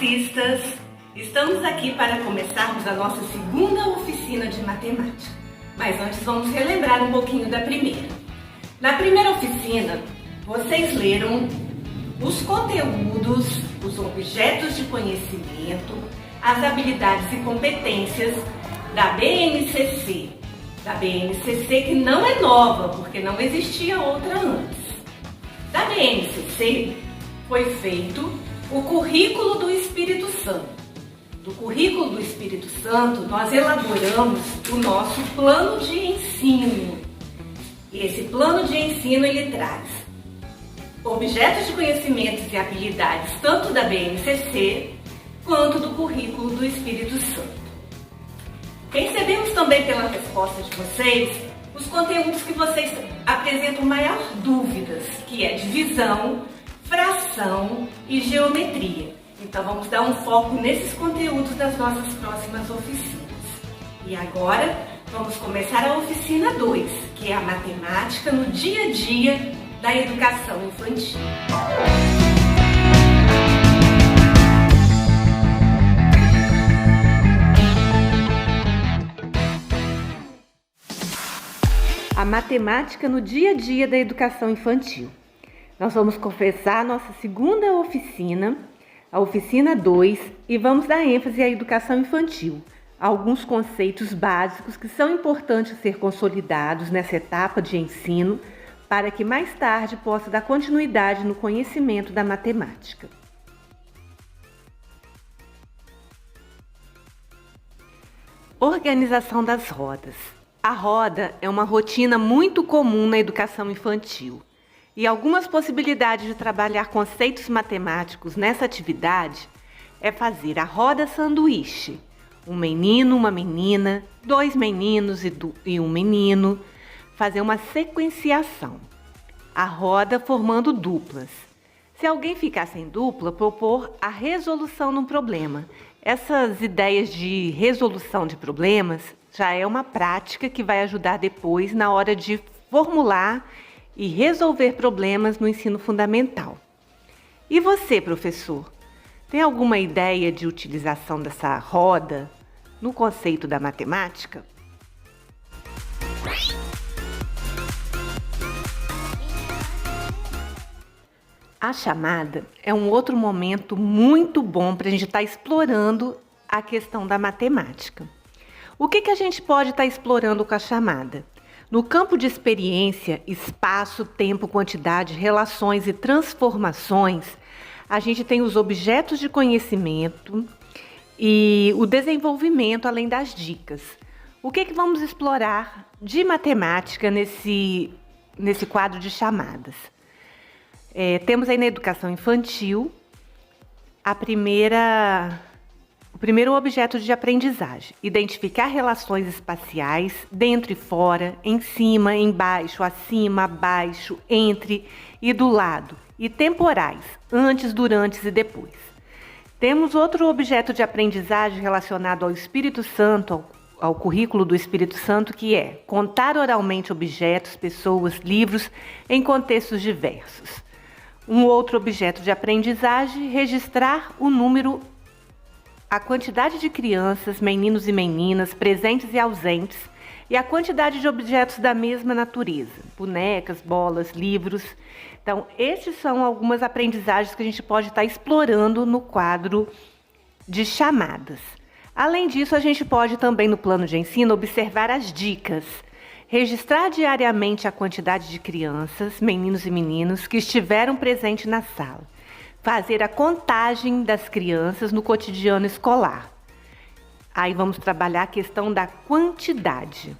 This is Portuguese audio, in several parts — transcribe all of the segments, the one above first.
classistas! Estamos aqui para começarmos a nossa segunda oficina de matemática. Mas antes vamos relembrar um pouquinho da primeira. Na primeira oficina, vocês leram os conteúdos, os objetos de conhecimento, as habilidades e competências da BNCC. Da BNCC que não é nova, porque não existia outra antes. Da BNCC foi feito o currículo do Espírito Santo. Do currículo do Espírito Santo, nós elaboramos o nosso plano de ensino. E esse plano de ensino, ele traz objetos de conhecimentos e habilidades, tanto da BNCC, quanto do currículo do Espírito Santo. Percebemos também pela resposta de vocês, os conteúdos que vocês apresentam maior dúvidas, que é divisão, fração e geometria. Então vamos dar um foco nesses conteúdos das nossas próximas oficinas. E agora vamos começar a oficina 2, que é a matemática no dia a dia da educação infantil. A matemática no dia a dia da educação infantil. Nós vamos começar a nossa segunda oficina, a oficina 2, e vamos dar ênfase à educação infantil, alguns conceitos básicos que são importantes ser consolidados nessa etapa de ensino para que mais tarde possa dar continuidade no conhecimento da matemática. Organização das rodas. A roda é uma rotina muito comum na educação infantil. E algumas possibilidades de trabalhar conceitos matemáticos nessa atividade é fazer a roda sanduíche. Um menino, uma menina, dois meninos e um menino. Fazer uma sequenciação. A roda formando duplas. Se alguém ficar sem dupla, propor a resolução de um problema. Essas ideias de resolução de problemas já é uma prática que vai ajudar depois na hora de formular e resolver problemas no ensino fundamental. E você, professor, tem alguma ideia de utilização dessa roda no conceito da matemática? A chamada é um outro momento muito bom para a gente estar explorando a questão da matemática. O que a gente pode estar explorando com a chamada? No campo de experiência, espaço, tempo, quantidade, relações e transformações, a gente tem os objetos de conhecimento e o desenvolvimento além das dicas. O que vamos explorar de matemática nesse quadro de chamadas? Temos aí na educação infantil o primeiro objeto de aprendizagem, identificar relações espaciais, dentro e fora, em cima, embaixo, acima, abaixo, entre e do lado, e temporais, antes, durante e depois. Temos outro objeto de aprendizagem relacionado ao Espírito Santo, ao currículo do Espírito Santo, que é contar oralmente objetos, pessoas, livros em contextos diversos. Um outro objeto de aprendizagem, registrar o número, a quantidade de crianças, meninos e meninas, presentes e ausentes, e a quantidade de objetos da mesma natureza, bonecas, bolas, livros. Então, esses são algumas aprendizagens que a gente pode estar explorando no quadro de chamadas. Além disso, a gente pode também, no plano de ensino, observar as dicas, registrar diariamente a quantidade de crianças, meninos e meninas que estiveram presentes na sala. Fazer a contagem das crianças no cotidiano escolar. Aí vamos trabalhar a questão da quantidade.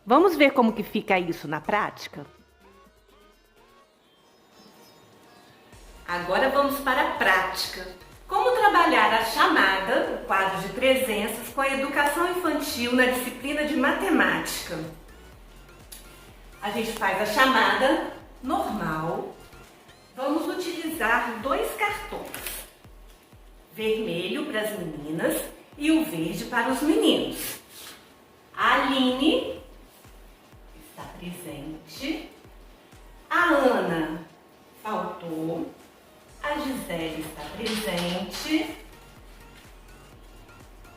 Vamos ver como que fica isso na prática? Agora vamos para a prática. Como trabalhar a chamada, o quadro de presenças, com a educação infantil na disciplina de matemática? A gente faz a chamada normal. Vamos utilizar 2 cartões, vermelho para as meninas e o verde para os meninos. A Aline está presente, a Ana faltou, A Gisele está presente.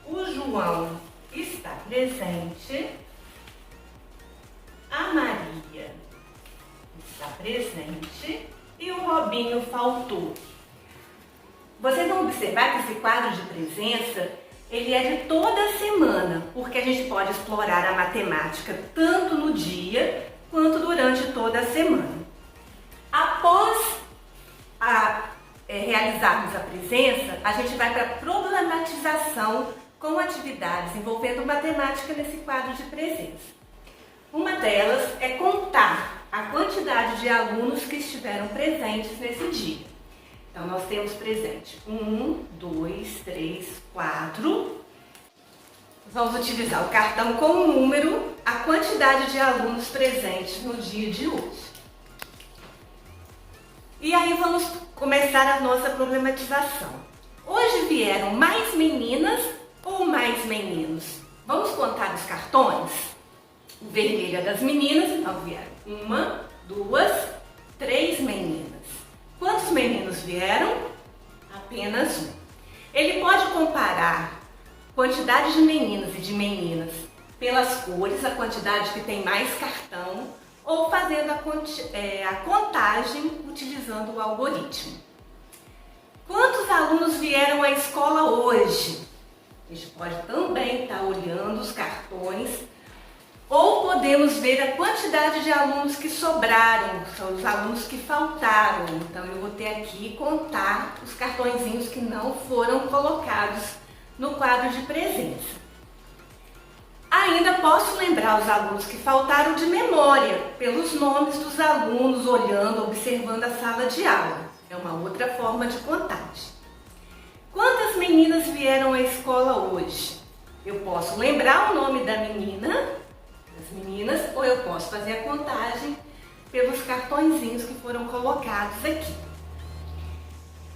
O João está presente. A Maria está presente. E o Robinho faltou. Vocês vão observar que esse quadro de presença, ele é de toda semana, porque a gente pode explorar a matemática tanto no dia quanto durante toda a semana. Após realizarmos a presença, a gente vai para a problematização com atividades envolvendo matemática nesse quadro de presença. Uma delas é contar a quantidade de alunos que estiveram presentes nesse dia. Então, nós temos presente 1, 2, 3, 4. Vamos utilizar o cartão com o número, a quantidade de alunos presentes no dia de hoje. E aí vamos começar a nossa problematização. Hoje vieram mais meninas ou mais meninos? Vamos contar os cartões? O vermelho é das meninas, então vieram 1, 2, 3 meninas. Quantos meninos vieram? Apenas um. Ele pode comparar quantidade de meninos e de meninas pelas cores, a quantidade que tem mais cartão, ou fazendo a contagem utilizando o algoritmo. Quantos alunos vieram à escola hoje? A gente pode também estar olhando os cartões, ou podemos ver a quantidade de alunos que sobraram, são os alunos que faltaram. Então eu vou ter aqui e contar os cartõezinhos que não foram colocados no quadro de presença. Ainda posso lembrar os alunos que faltaram de memória, pelos nomes dos alunos, olhando, observando a sala de aula. É uma outra forma de contagem. Quantas meninas vieram à escola hoje? Eu posso lembrar o nome da menina, das meninas, ou eu posso fazer a contagem pelos cartõezinhos que foram colocados aqui.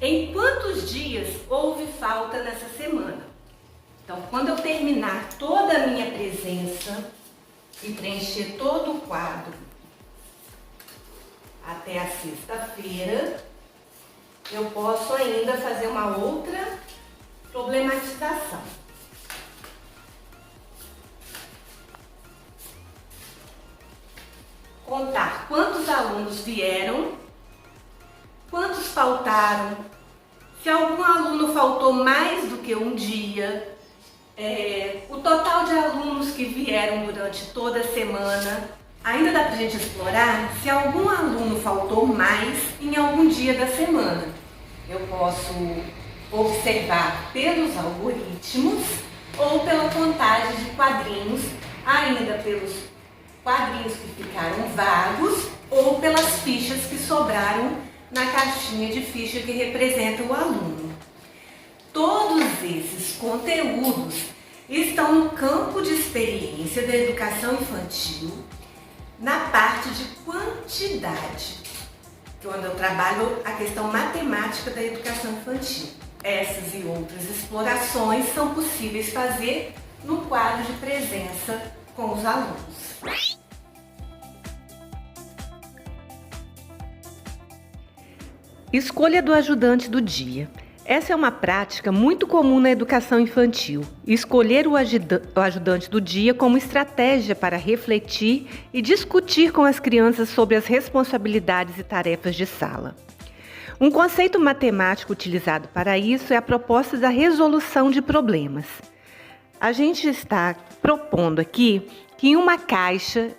Em quantos dias houve falta nessa semana? Então, quando eu terminar toda a minha presença e preencher todo o quadro até a sexta-feira, eu posso ainda fazer uma outra problematização. Contar quantos alunos vieram, quantos faltaram, se algum aluno faltou mais do que um dia, o total de alunos que vieram durante toda a semana. Ainda dá pra gente explorar se algum aluno faltou mais em algum dia da semana. Eu posso observar pelos algoritmos ou pela contagem de quadrinhos, ainda pelos quadrinhos que ficaram vagos ou pelas fichas que sobraram na caixinha de ficha que representa o aluno. Todos esses conteúdos estão no campo de experiência da educação infantil, na parte de quantidade, quando eu trabalho a questão matemática da educação infantil. Essas e outras explorações são possíveis fazer no quadro de presença com os alunos. Escolha do ajudante do dia. Essa é uma prática muito comum na educação infantil. Escolher o ajudante do dia como estratégia para refletir e discutir com as crianças sobre as responsabilidades e tarefas de sala. Um conceito matemático utilizado para isso é a proposta da resolução de problemas. A gente está propondo aqui que em uma caixa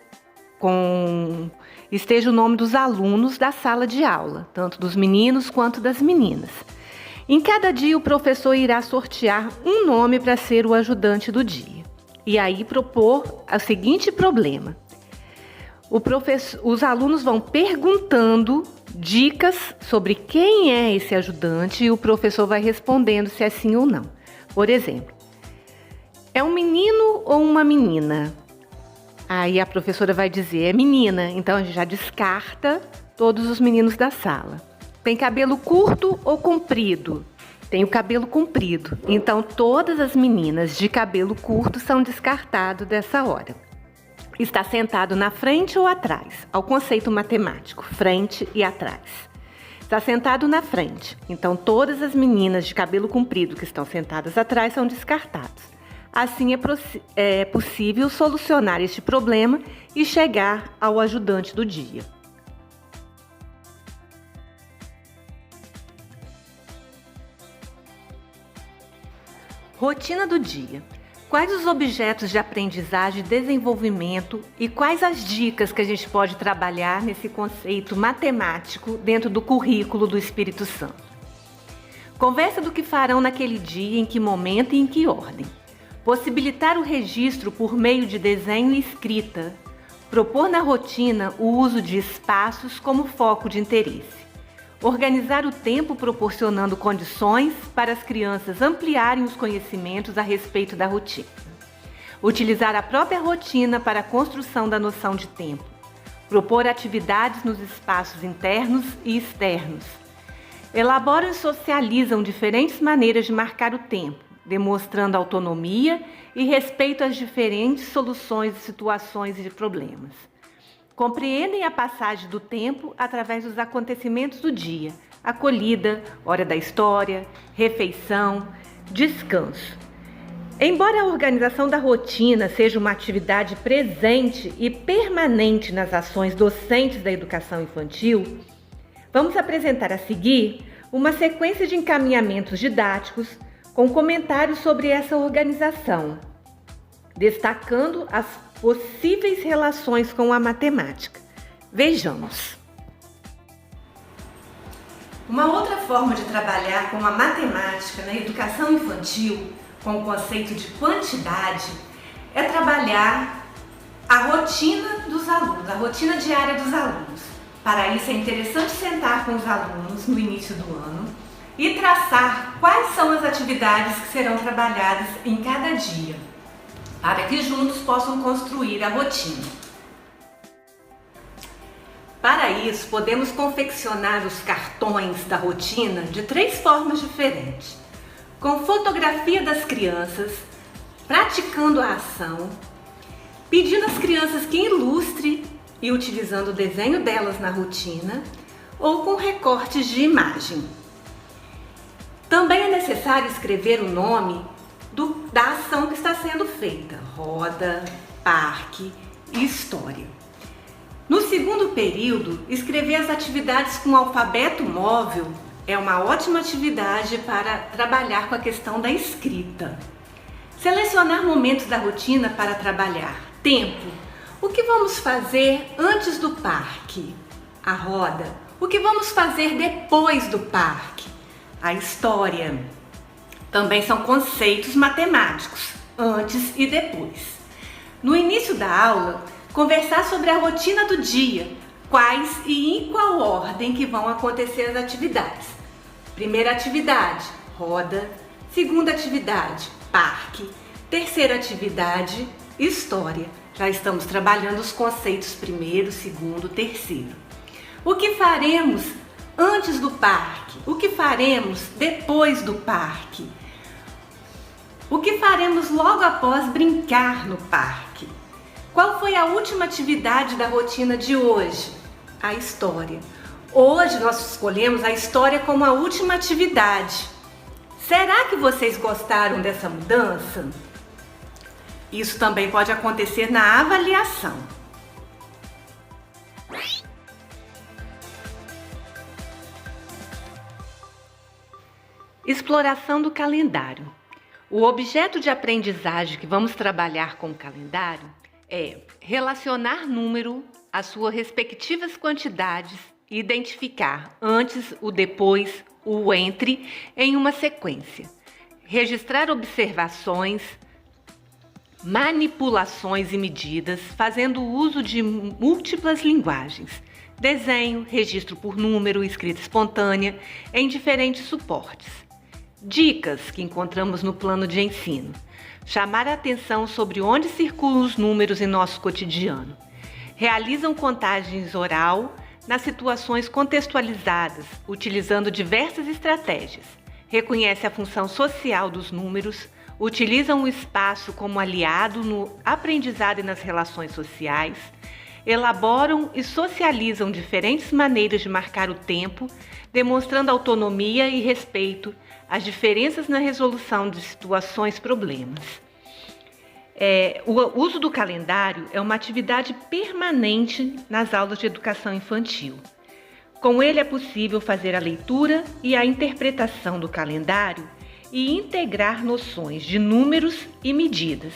esteja o nome dos alunos da sala de aula, tanto dos meninos quanto das meninas. Em cada dia, o professor irá sortear um nome para ser o ajudante do dia. E aí propor o seguinte problema. Os alunos vão perguntando dicas sobre quem é esse ajudante e o professor vai respondendo se é sim ou não. Por exemplo, é um menino ou uma menina? Aí a professora vai dizer, é menina, então a gente já descarta todos os meninos da sala. Tem cabelo curto ou comprido? Tem o cabelo comprido. Então, todas as meninas de cabelo curto são descartadas dessa hora. Está sentado na frente ou atrás? Ao conceito matemático, frente e atrás. está sentado na frente, então todas as meninas de cabelo comprido que estão sentadas atrás são descartadas. Assim é possível solucionar este problema e chegar ao ajudante do dia. Rotina do dia. Quais os objetos de aprendizagem e desenvolvimento e quais as dicas que a gente pode trabalhar nesse conceito matemático dentro do currículo do Espírito Santo? Conversa do que farão naquele dia, em que momento e em que ordem. Possibilitar o registro por meio de desenho e escrita. Propor na rotina o uso de espaços como foco de interesse. Organizar o tempo proporcionando condições para as crianças ampliarem os conhecimentos a respeito da rotina. Utilizar a própria rotina para a construção da noção de tempo. Propor atividades nos espaços internos e externos. Elaboram e socializam diferentes maneiras de marcar o tempo, demonstrando autonomia e respeito às diferentes soluções de situações e de problemas. Compreendem a passagem do tempo através dos acontecimentos do dia, acolhida, hora da história, refeição, descanso. Embora a organização da rotina seja uma atividade presente e permanente nas ações docentes da educação infantil, vamos apresentar a seguir uma sequência de encaminhamentos didáticos com comentários sobre essa organização, destacando as possíveis relações com a matemática. Vejamos. Uma outra forma de trabalhar com a matemática na educação infantil, com o conceito de quantidade, é trabalhar a rotina dos alunos, a rotina diária dos alunos. Para isso é interessante sentar com os alunos no início do ano e traçar quais são as atividades que serão trabalhadas em cada dia, para que juntos possam construir a rotina. Para isso, podemos confeccionar os cartões da rotina de 3 formas diferentes: com fotografia das crianças, praticando a ação, pedindo às crianças que ilustre e utilizando o desenho delas na rotina, ou com recortes de imagem. Também é necessário escrever o nome da ação que está sendo feita: roda, parque e história. No segundo período, escrever as atividades com alfabeto móvel é uma ótima atividade para trabalhar com a questão da escrita. Selecionar momentos da rotina para trabalhar. Tempo. O que vamos fazer antes do parque? A roda. O que vamos fazer depois do parque? A história. Também são conceitos matemáticos, antes e depois. No início da aula, conversar sobre a rotina do dia, quais e em qual ordem que vão acontecer as atividades. Primeira atividade, roda. Segunda atividade, parque. Terceira atividade, história. Já estamos trabalhando os conceitos primeiro, segundo, terceiro. O que faremos antes do parque? O que faremos depois do parque? O que faremos logo após brincar no parque? Qual foi a última atividade da rotina de hoje? A história. Hoje nós escolhemos a história como a última atividade. Será que vocês gostaram dessa mudança? Isso também pode acontecer na avaliação. Exploração do calendário. O objeto de aprendizagem que vamos trabalhar com o calendário é relacionar número às suas respectivas quantidades e identificar antes, o depois, o entre em uma sequência. Registrar observações, manipulações e medidas, fazendo uso de múltiplas linguagens. Desenho, registro por número, escrita espontânea, em diferentes suportes. Dicas que encontramos no plano de ensino. Chamar a atenção sobre onde circulam os números em nosso cotidiano. Realizam contagens oral nas situações contextualizadas, utilizando diversas estratégias. Reconhece a função social dos números, utilizam o espaço como aliado no aprendizado e nas relações sociais, elaboram e socializam diferentes maneiras de marcar o tempo, demonstrando autonomia e respeito às diferenças na resolução de situações, problemas. O uso do calendário é uma atividade permanente nas aulas de educação infantil. Com ele é possível fazer a leitura e a interpretação do calendário e integrar noções de números e medidas.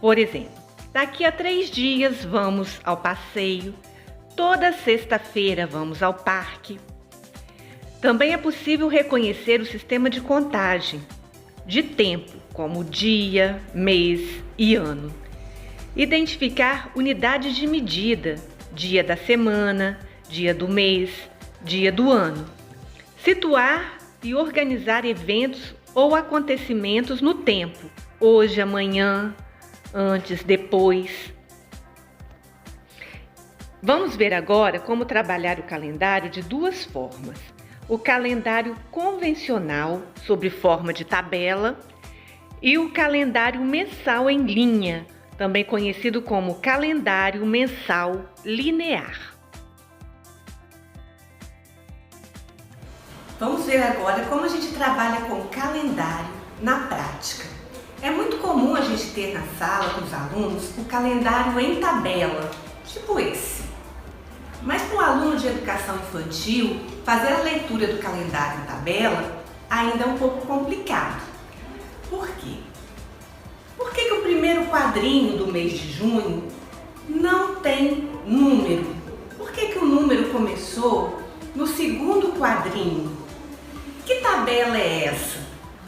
Por exemplo, daqui a 3 dias vamos ao passeio, toda sexta-feira vamos ao parque. Também é possível reconhecer o sistema de contagem de tempo, como dia, mês e ano. Identificar unidades de medida, dia da semana, dia do mês, dia do ano. Situar e organizar eventos ou acontecimentos no tempo, hoje, amanhã, antes, depois. Vamos ver agora como trabalhar o calendário de 2 formas. O calendário convencional, sob forma de tabela, e o calendário mensal em linha, também conhecido como calendário mensal linear. Vamos ver agora como a gente trabalha com calendário na prática. É muito comum a gente ter na sala com os alunos o calendário em tabela, tipo esse. Mas para um aluno de educação infantil, fazer a leitura do calendário em tabela ainda é um pouco complicado. Por quê? Por que o primeiro quadrinho do mês de junho não tem número? Por que o número começou no segundo quadrinho? Que tabela é essa?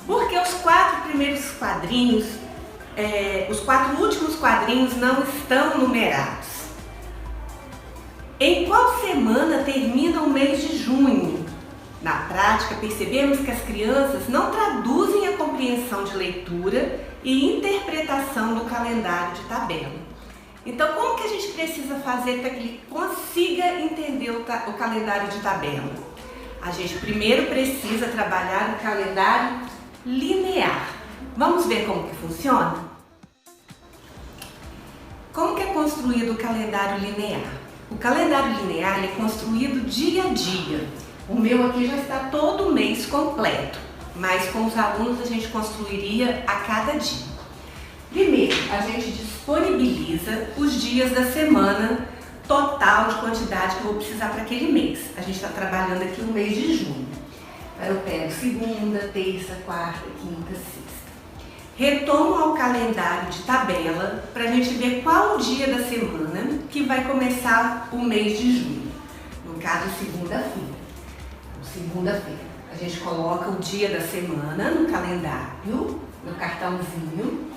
Porque os 4 primeiros quadrinhos, os 4 últimos quadrinhos não estão numerados. Em qual semana termina o mês de junho? Na prática, percebemos que as crianças não traduzem a compreensão de leitura e interpretação do calendário de tabela. Então, como que a gente precisa fazer para que ele consiga entender o calendário de tabela? A gente primeiro precisa trabalhar o calendário linear. Vamos ver como que funciona? Como que é construído o calendário linear? O calendário linear é construído dia a dia. O meu aqui já está todo mês completo, mas com os alunos a gente construiria a cada dia. Primeiro, a gente disponibiliza os dias da semana total de quantidade que eu vou precisar para aquele mês. A gente está trabalhando aqui o mês de junho. Eu pego segunda, terça, quarta, quinta, sexta. Retomo ao calendário de tabela para a gente ver qual o dia da semana que vai começar o mês de junho. No caso, segunda-feira. Segunda-feira. A gente coloca o dia da semana no calendário, no cartãozinho.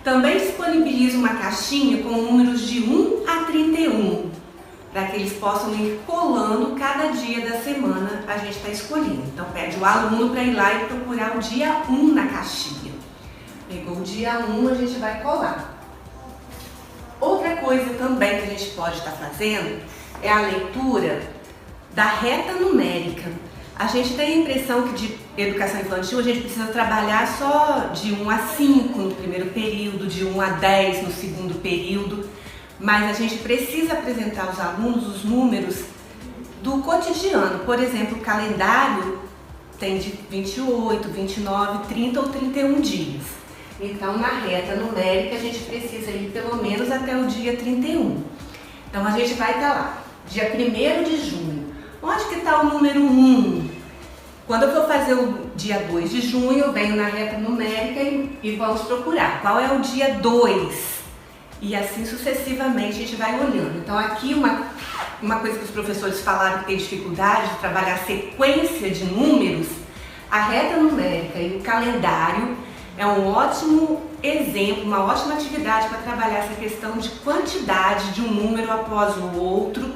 Também disponibilizo uma caixinha com números de 1 a 31, para que eles possam ir colando cada dia da semana a gente está escolhendo. Então pede o aluno para ir lá e procurar o dia 1 na caixinha. Pegou o dia 1, a gente vai colar. Outra coisa também que a gente pode estar fazendo é a leitura da reta numérica. A gente tem a impressão que de educação infantil a gente precisa trabalhar só de 1 a 5 no primeiro período, de 1 a 10 no segundo período, mas a gente precisa apresentar aos alunos os números do cotidiano. Por exemplo, o calendário tem de 28, 29, 30 ou 31 dias. Então, na reta numérica, a gente precisa ir pelo menos até o dia 31. Então, a gente vai estar lá, dia 1º de junho. Onde que está o número 1? Quando eu for fazer o dia 2 de junho, eu venho na reta numérica e vamos procurar qual é o dia 2. E assim sucessivamente a gente vai olhando. Então aqui uma coisa que os professores falaram que tem dificuldade de trabalhar a sequência de números, a reta numérica e o calendário é um ótimo exemplo, uma ótima atividade para trabalhar essa questão de quantidade de um número após o outro,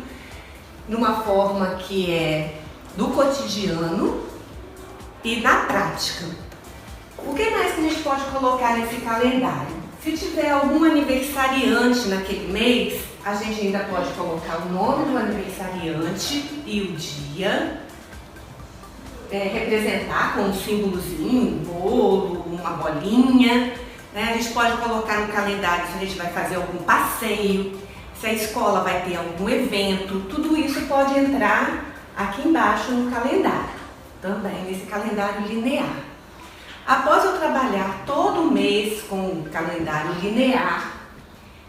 numa forma que é do cotidiano e na prática. O que mais que a gente pode colocar nesse calendário? Se tiver algum aniversariante naquele mês, a gente ainda pode colocar o nome do aniversariante e o dia, representar com um símbolozinho, um bolo, uma bolinha. A gente pode colocar no calendário se a gente vai fazer algum passeio, se a escola vai ter algum evento, tudo isso pode entrar aqui embaixo no calendário, também nesse calendário linear. Após eu trabalhar todo mês com o calendário linear,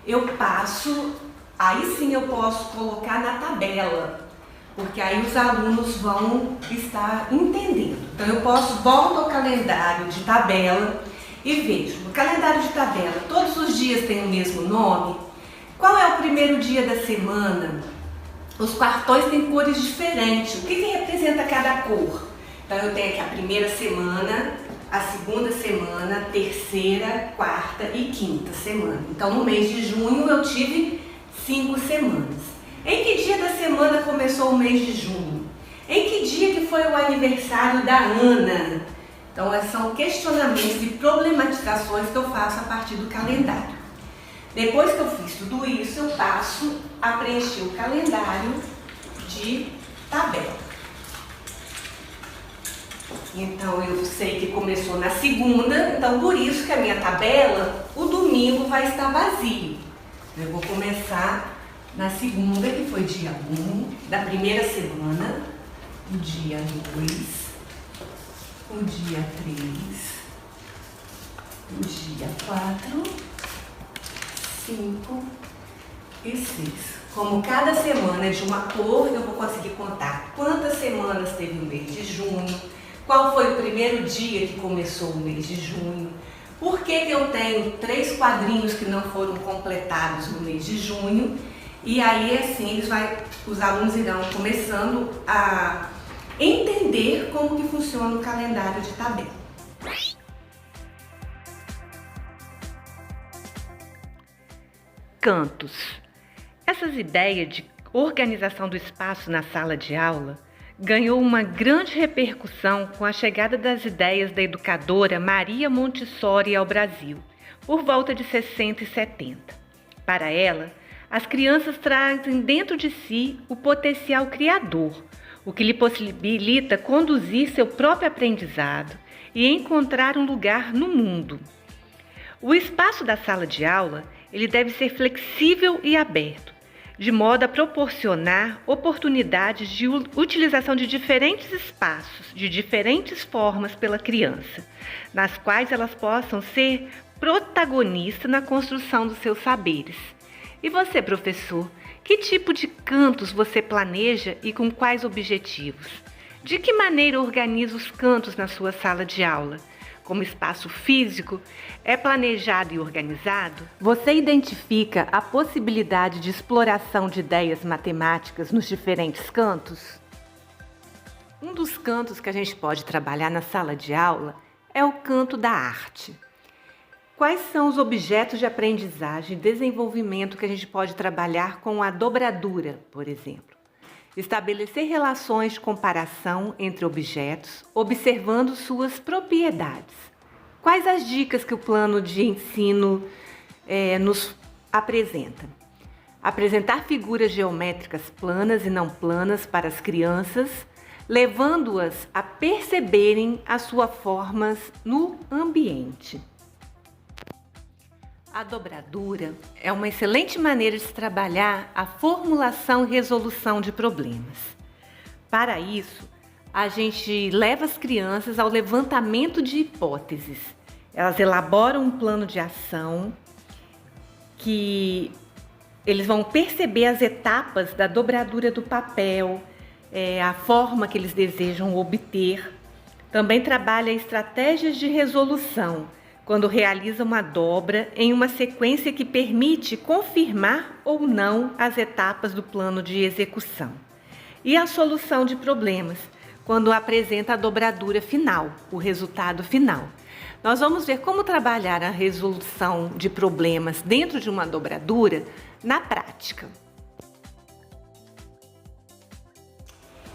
eu passo, aí sim eu posso colocar na tabela, porque aí os alunos vão estar entendendo. Então eu volto ao calendário de tabela e vejo, no calendário de tabela, todos os dias têm o mesmo nome. Qual é o primeiro dia da semana? Os quartóis têm cores diferentes. O que representa cada cor? Então eu tenho aqui a primeira semana, a segunda semana, a terceira, quarta e quinta semana. Então no mês de junho eu tive 5 semanas. Em que dia da semana começou o mês de junho? Em que dia que foi o aniversário da Ana? Então são questionamentos e problematizações que eu faço a partir do calendário. Depois que eu fiz tudo isso, eu passo a preencher o calendário de tabela. Então eu sei que começou na segunda, então por isso que a minha tabela, o domingo vai estar vazio. Eu vou começar na segunda, que foi dia 1 da primeira semana, o dia 2, o dia 3, o dia 4, 5 e 6. Como cada semana é de uma cor, eu vou conseguir contar quantas semanas teve o mês de junho, qual foi o primeiro dia que começou o mês de junho, por que eu tenho 3 quadrinhos que não foram completados no mês de junho, e aí assim os alunos irão começando a entender como que funciona o calendário de tabela. Cantos. Essas ideias de organização do espaço na sala de aula ganhou uma grande repercussão com a chegada das ideias da educadora Maria Montessori ao Brasil, por volta de 60 e 70. Para ela, as crianças trazem dentro de si o potencial criador, o que lhe possibilita conduzir seu próprio aprendizado e encontrar um lugar no mundo. O espaço da sala de aula ele deve ser flexível e aberto, de modo a proporcionar oportunidades de utilização de diferentes espaços, de diferentes formas pela criança, nas quais elas possam ser protagonistas na construção dos seus saberes. E você, professor, que tipo de cantos você planeja e com quais objetivos? De que maneira organiza os cantos na sua sala de aula? Como espaço físico é planejado e organizado? Você identifica a possibilidade de exploração de ideias matemáticas nos diferentes cantos? Um dos cantos que a gente pode trabalhar na sala de aula é o canto da arte. Quais são os objetos de aprendizagem e desenvolvimento que a gente pode trabalhar com a dobradura, por exemplo? Estabelecer relações de comparação entre objetos, observando suas propriedades. Quais as dicas que o plano de ensino nos apresenta? Apresentar figuras geométricas planas e não planas para as crianças, levando-as a perceberem as suas formas no ambiente. A dobradura é uma excelente maneira de se trabalhar a formulação e resolução de problemas. Para isso, a gente leva as crianças ao levantamento de hipóteses. Elas elaboram um plano de ação que eles vão perceber as etapas da dobradura do papel, a forma que eles desejam obter. Também trabalha estratégias de resolução, quando realiza uma dobra em uma sequência que permite confirmar ou não as etapas do plano de execução. E a solução de problemas, quando apresenta a dobradura final, o resultado final. Nós vamos ver como trabalhar a resolução de problemas dentro de uma dobradura na prática.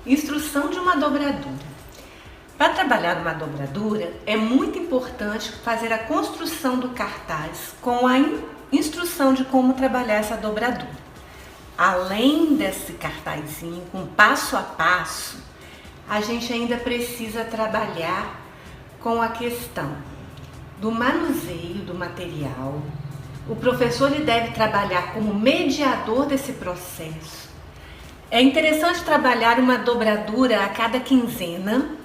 Instrução de uma dobradura. Para trabalhar numa dobradura, é muito importante fazer a construção do cartaz com a instrução de como trabalhar essa dobradura. Além desse cartazinho com passo a passo, a gente ainda precisa trabalhar com a questão do manuseio do material, o professor ele deve trabalhar como mediador desse processo. É interessante trabalhar uma dobradura a cada quinzena,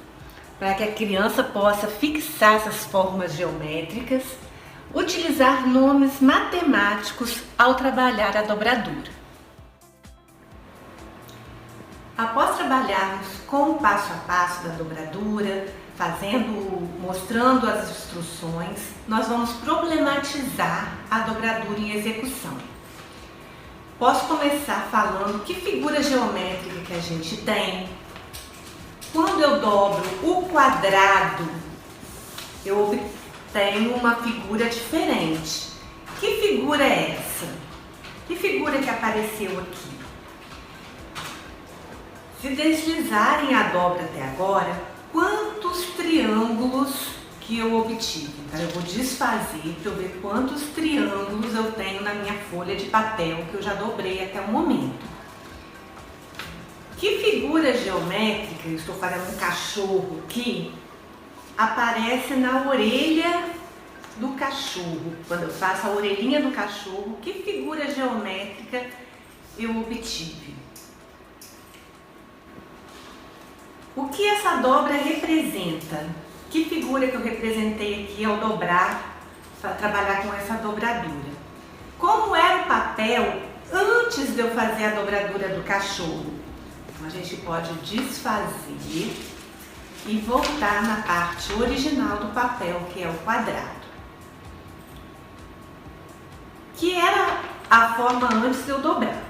para que a criança possa fixar essas formas geométricas, utilizar nomes matemáticos ao trabalhar a dobradura. Após trabalharmos com o passo a passo da dobradura, mostrando as instruções, nós vamos problematizar a dobradura em execução. Posso começar falando que figura geométrica que a gente tem. Quando eu dobro o quadrado, eu obtenho uma figura diferente. Que figura é essa? Que figura que apareceu aqui? Se deslizarem a dobra até agora, quantos triângulos que eu obtive? Então eu vou desfazer para eu ver quantos triângulos eu tenho na minha folha de papel que eu já dobrei até o momento. Que figura geométrica, eu estou fazendo um cachorro aqui, aparece na orelha do cachorro. Quando eu faço a orelhinha do cachorro, que figura geométrica eu obtive? O que essa dobra representa? Que figura que eu representei aqui ao dobrar, para trabalhar com essa dobradura? Como era o papel antes de eu fazer a dobradura do cachorro? Então, a gente pode desfazer e voltar na parte original do papel, que é o quadrado. Que era a forma antes de eu dobrar.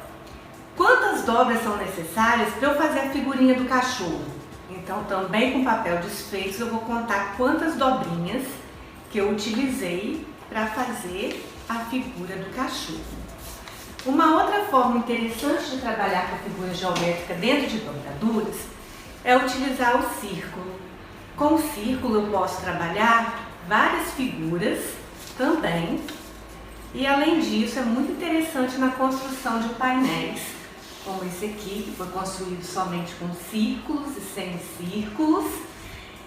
Quantas dobras são necessárias para eu fazer a figurinha do cachorro? Então, também com papel desfeito, eu vou contar quantas dobrinhas que eu utilizei para fazer a figura do cachorro. Uma outra forma interessante de trabalhar com a figura geométrica dentro de dobraduras é utilizar o círculo. Com o círculo eu posso trabalhar várias figuras também. E além disso, é muito interessante na construção de painéis, como esse aqui, que foi construído somente com círculos e semicírculos.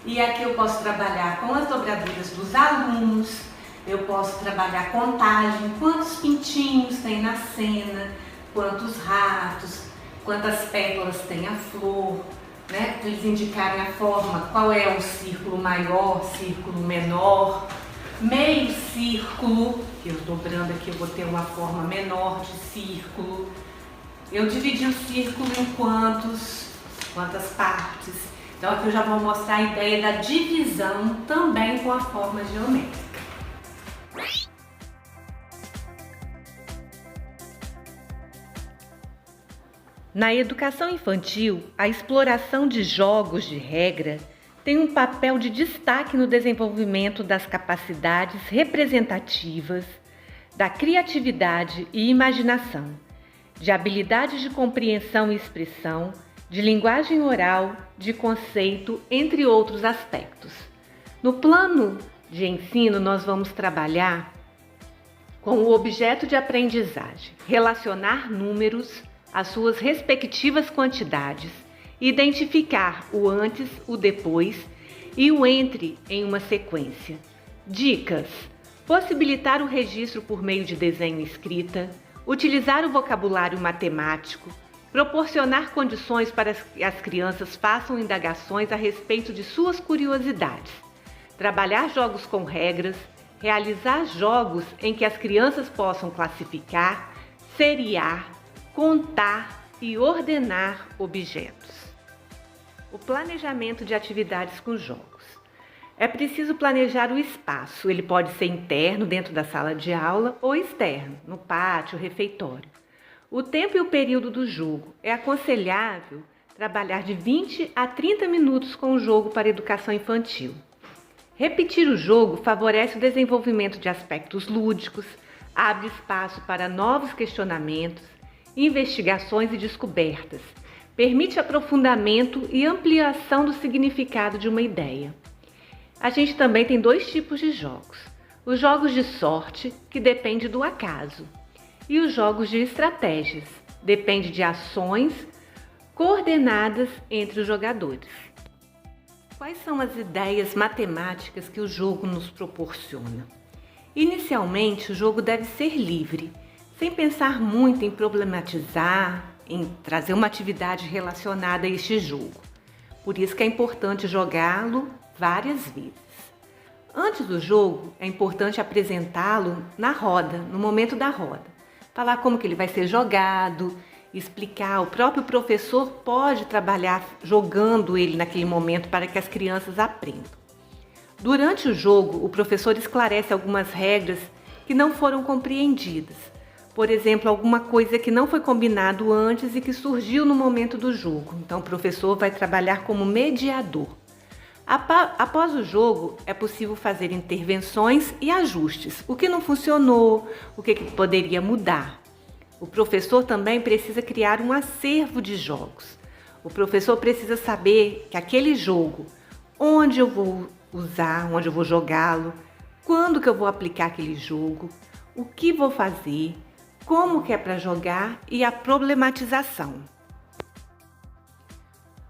E aqui eu posso trabalhar com as dobraduras dos alunos, eu posso trabalhar contagem, quantos pintinhos tem na cena, quantos ratos, quantas pétalas tem a flor, né? Para eles indicarem a forma, qual é o círculo maior, círculo menor. Meio círculo, que eu dobrando aqui eu vou ter uma forma menor de círculo. Eu dividi o círculo em quantas partes. Então aqui eu já vou mostrar a ideia da divisão também com a forma geométrica. Na educação infantil, a exploração de jogos de regra tem um papel de destaque no desenvolvimento das capacidades representativas, da criatividade e imaginação, de habilidades de compreensão e expressão, de linguagem oral, de conceito, entre outros aspectos. No plano de ensino, nós vamos trabalhar com o objeto de aprendizagem, relacionar números às suas respectivas quantidades, identificar o antes, o depois e o entre em uma sequência. Dicas: possibilitar o registro por meio de desenho e escrita, utilizar o vocabulário matemático, proporcionar condições para que as crianças façam indagações a respeito de suas curiosidades, trabalhar jogos com regras, realizar jogos em que as crianças possam classificar, seriar, contar e ordenar objetos. O planejamento de atividades com jogos. É preciso planejar o espaço. Ele pode ser interno, dentro da sala de aula, ou externo, no pátio, refeitório. O tempo e o período do jogo. É aconselhável trabalhar de 20 a 30 minutos com o jogo para educação infantil. Repetir o jogo favorece o desenvolvimento de aspectos lúdicos, abre espaço para novos questionamentos, investigações e descobertas, permite aprofundamento e ampliação do significado de uma ideia. A gente também tem dois tipos de jogos: os jogos de sorte, que depende do acaso, e os jogos de estratégias, depende de ações coordenadas entre os jogadores. Quais são as ideias matemáticas que o jogo nos proporciona? Inicialmente, o jogo deve ser livre, sem pensar muito em problematizar, em trazer uma atividade relacionada a este jogo. Por isso que é importante jogá-lo várias vezes. Antes do jogo, é importante apresentá-lo na roda, no momento da roda. Falar como que ele vai ser jogado, explicar. O próprio professor pode trabalhar jogando ele naquele momento para que as crianças aprendam. Durante o jogo, o professor esclarece algumas regras que não foram compreendidas. Por exemplo, alguma coisa que não foi combinado antes e que surgiu no momento do jogo. Então, o professor vai trabalhar como mediador. Após o jogo, é possível fazer intervenções e ajustes. O que não funcionou, o que poderia mudar. O professor também precisa criar um acervo de jogos. O professor precisa saber que aquele jogo, onde eu vou usar, onde eu vou jogá-lo, quando que eu vou aplicar aquele jogo, o que vou fazer, como que é para jogar e a problematização.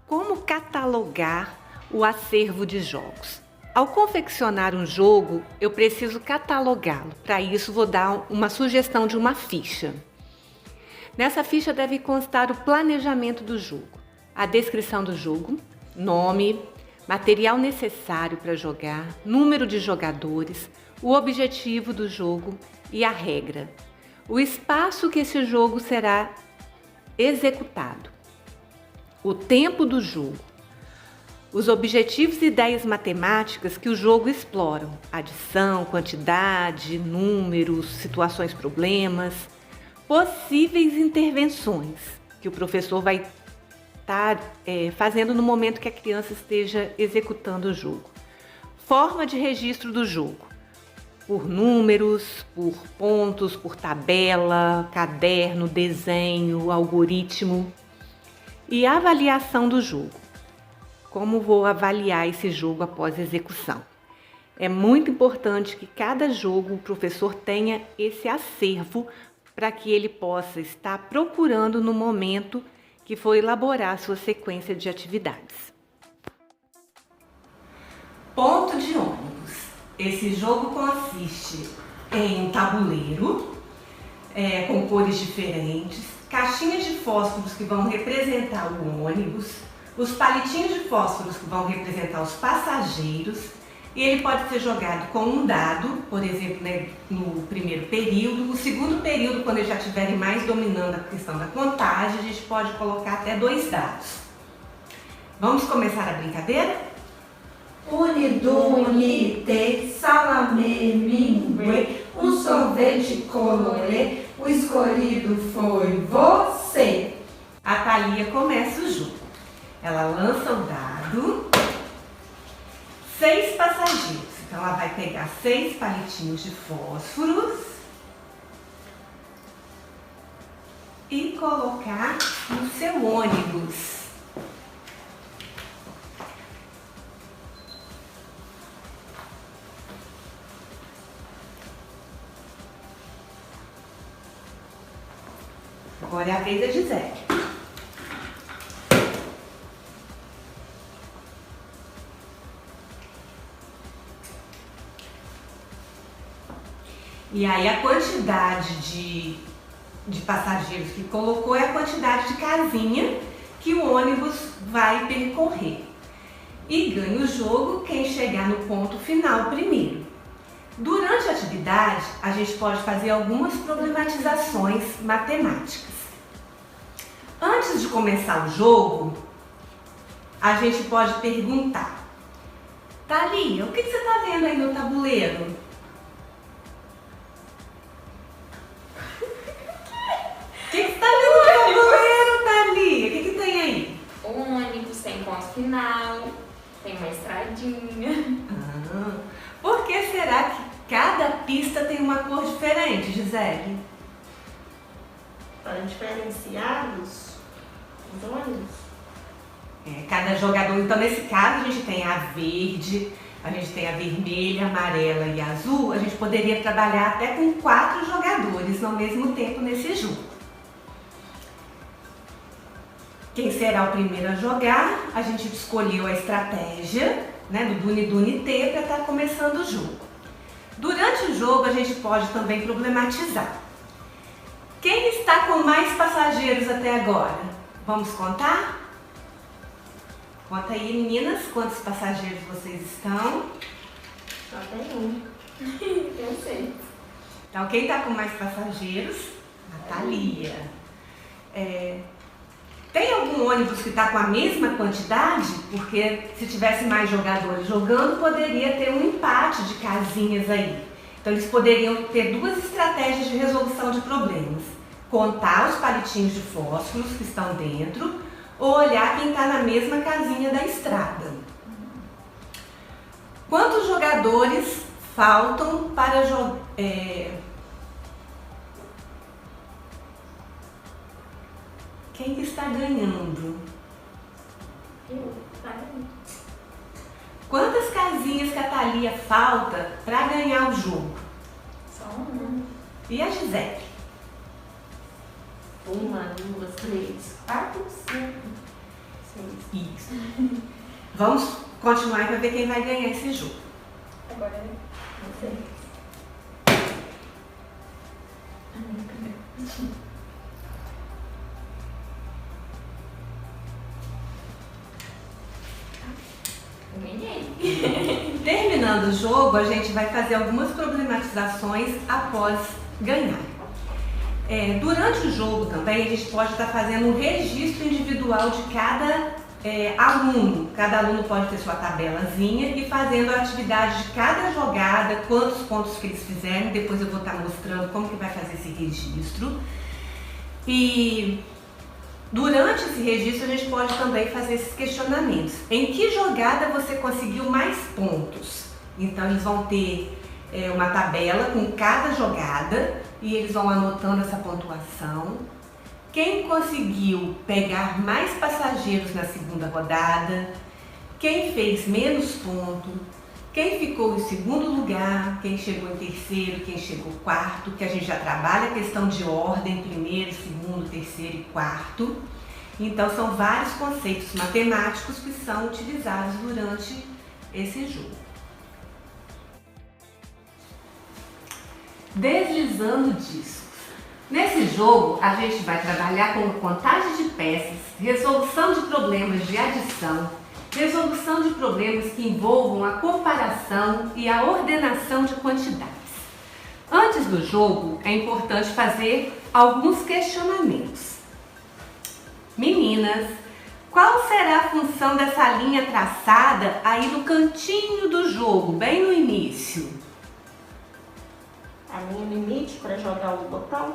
Como catalogar o acervo de jogos? Ao confeccionar um jogo, eu preciso catalogá-lo. Para isso, vou dar uma sugestão de uma ficha. Nessa ficha deve constar o planejamento do jogo, a descrição do jogo, nome, material necessário para jogar, número de jogadores, o objetivo do jogo e a regra, o espaço que esse jogo será executado, o tempo do jogo, os objetivos e ideias matemáticas que o jogo explora, adição, quantidade, números, situações, problemas, possíveis intervenções que o professor vai estar fazendo no momento que a criança esteja executando o jogo. Forma de registro do jogo, por números, por pontos, por tabela, caderno, desenho, algoritmo. E avaliação do jogo. Como vou avaliar esse jogo após a execução? É muito importante que cada jogo o professor tenha esse acervo para que ele possa estar procurando no momento que for elaborar a sua sequência de atividades. Ponto de ônibus. Esse jogo consiste em um tabuleiro com cores diferentes, caixinhas de fósforos que vão representar o ônibus, os palitinhos de fósforos que vão representar os passageiros, e ele pode ser jogado com um dado, por exemplo, no primeiro período. No segundo período, quando eles já estiverem mais dominando a questão da contagem, a gente pode colocar até 2 dados. Vamos começar a brincadeira? Unidunite, salamé, mingue, um sorvete colorê, o escolhido foi você. A Thalia começa o jogo. Ela lança o dado, 6 passageiros. Então ela vai pegar 6 palitinhos de fósforos e colocar no seu ônibus. Agora é a vez da Gisele. E aí a quantidade de passageiros que colocou é a quantidade de casinha que o ônibus vai percorrer. E ganha o jogo quem chegar no ponto final primeiro. Durante a atividade, a gente pode fazer algumas problematizações matemáticas. Antes de começar o jogo, a gente pode perguntar: Thalia, o que você está vendo aí no tabuleiro? O que você está vendo no tabuleiro, Thalia? O que tem aí? Um ônibus tem ponto final, tem uma estradinha. Por que será que cada pista tem uma cor diferente, Gisele? Para diferenciar os ônibus. Cada jogador, então nesse caso a gente tem a verde, a gente tem a vermelha, amarela e azul. A gente poderia trabalhar até com 4 jogadores ao mesmo tempo nesse jogo. Quem será o primeiro a jogar? A gente escolheu a estratégia, do Duni Duni T para estar começando o jogo. Durante o jogo, a gente pode também problematizar. Quem está com mais passageiros até agora? Vamos contar? Conta aí, meninas, quantos passageiros vocês estão? Só tem um. Eu sei. Então, quem está com mais passageiros? A Thalia. Tem algum ônibus que está com a mesma quantidade? Porque se tivesse mais jogadores jogando, poderia ter um empate de casinhas aí. Então, eles poderiam ter duas estratégias de resolução de problemas. Contar os palitinhos de fósforos que estão dentro ou olhar quem está na mesma casinha da estrada. Quantos jogadores faltam para jogar? Quem está ganhando? Eu. Tá ganhando. Quantas casinhas que a Thalia falta para ganhar o jogo? Só uma. E a Gisele? 1, 2, 3, 4, 5, 6. Isso. Vamos continuar para ver quem vai ganhar esse jogo. Agora não sei. Ganhei. Terminando o jogo, a gente vai fazer algumas problematizações após ganhar. Durante o jogo também, a gente pode estar fazendo um registro individual de cada aluno. Cada aluno pode ter sua tabelazinha e fazendo a atividade de cada jogada, quantos pontos que eles fizeram. Depois eu vou estar mostrando como que vai fazer esse registro. E durante esse registro, a gente pode também fazer esses questionamentos. Em que jogada você conseguiu mais pontos? Então, eles vão ter uma tabela com cada jogada e eles vão anotando essa pontuação. Quem conseguiu pegar mais passageiros na segunda rodada? Quem fez menos ponto? Quem ficou em segundo lugar? Quem chegou em terceiro? Quem chegou quarto? Que a gente já trabalha a questão de ordem, primeiro, segundo, terceiro e quarto. Então, são vários conceitos matemáticos que são utilizados durante esse jogo. Deslizando discos. Nesse jogo, a gente vai trabalhar com contagem de peças, resolução de problemas de adição, resolução de problemas que envolvam a comparação e a ordenação de quantidades. Antes do jogo, é importante fazer alguns questionamentos. Meninas, qual será a função dessa linha traçada aí no cantinho do jogo, bem no início? A linha limite para jogar o botão?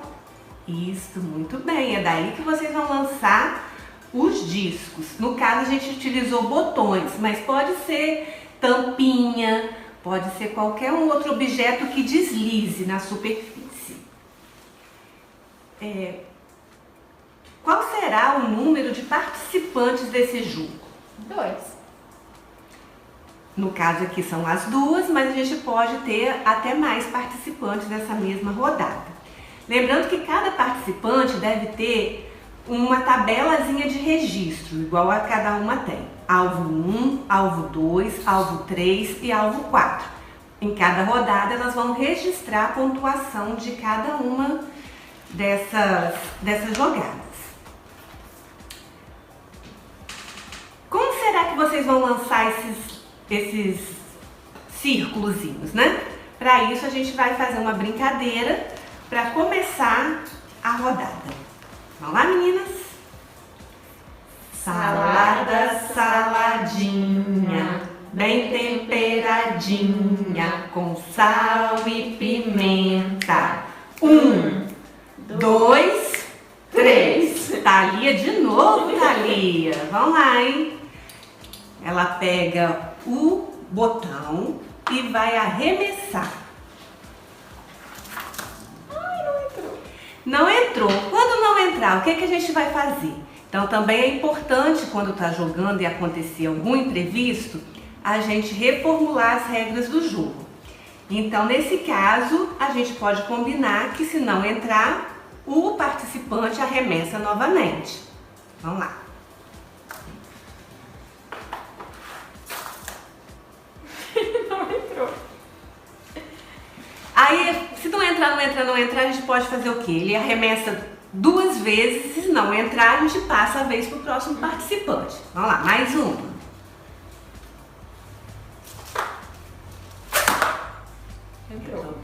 Isso, muito bem. É daí que vocês vão lançar os discos. No caso, a gente utilizou botões, mas pode ser tampinha, pode ser qualquer um outro objeto que deslize na superfície. Qual será o número de participantes desse jogo? 2. No caso aqui são as duas, mas a gente pode ter até mais participantes nessa mesma rodada. Lembrando que cada participante deve ter uma tabelazinha de registro, igual a cada uma tem. Alvo 1, alvo 2, alvo 3 e alvo 4. Em cada rodada elas vão registrar a pontuação de cada uma dessas jogadas. Como será que vocês vão lançar esses círculozinhos, né? Para isso a gente vai fazer uma brincadeira para começar a rodada. Vamos lá, meninas? Salada, saladinha, bem temperadinha, com sal e pimenta. 1, 2, 3. Thalia de novo, Thalia. Vamos lá, hein? Ela pega o botão e vai arremessar. Ai, não entrou. Não entrou. Quando não entrar, o que a gente vai fazer? Então, também é importante, quando está jogando e acontecer algum imprevisto, a gente reformular as regras do jogo. Então, nesse caso, a gente pode combinar que, se não entrar, o participante arremessa novamente. Vamos lá. Não entrou. Aí, se não entrar, a gente pode fazer o quê? Ele arremessa 2 vezes, se não entrar, a gente passa a vez pro próximo participante. Vamos lá, mais uma. Entrou.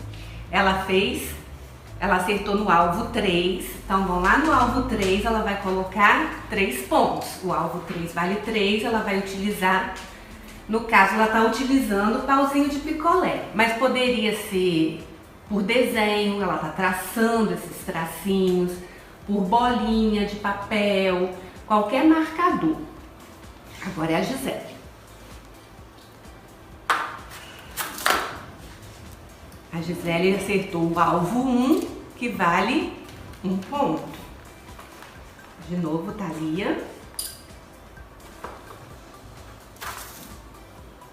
Ela acertou no alvo 3, então vamos lá no alvo 3, ela vai colocar 3 pontos. O alvo 3 vale 3, ela vai utilizar, no caso ela está utilizando o pauzinho de picolé, mas poderia ser por desenho, ela está traçando esses tracinhos, por bolinha de papel, qualquer marcador. Agora é a Gisele. A Gisele acertou o alvo 1, que vale 1 ponto. De novo, Thalia.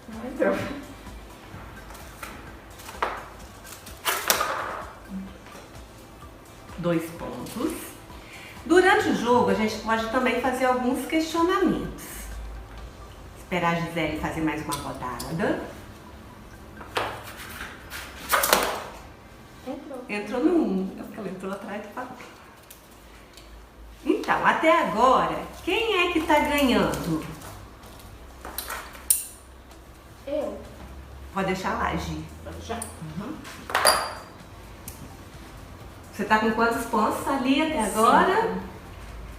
Não entrou. Dois pontos. Durante o jogo, a gente pode também fazer alguns questionamentos. Esperar a Gisele fazer mais uma rodada. Entrou no 1, é porque ela entrou atrás do papel. Então, até agora, quem é que tá ganhando? Eu. Pode deixar lá, Gi. Pode já. Você tá com quantos pontos ali até agora? 5.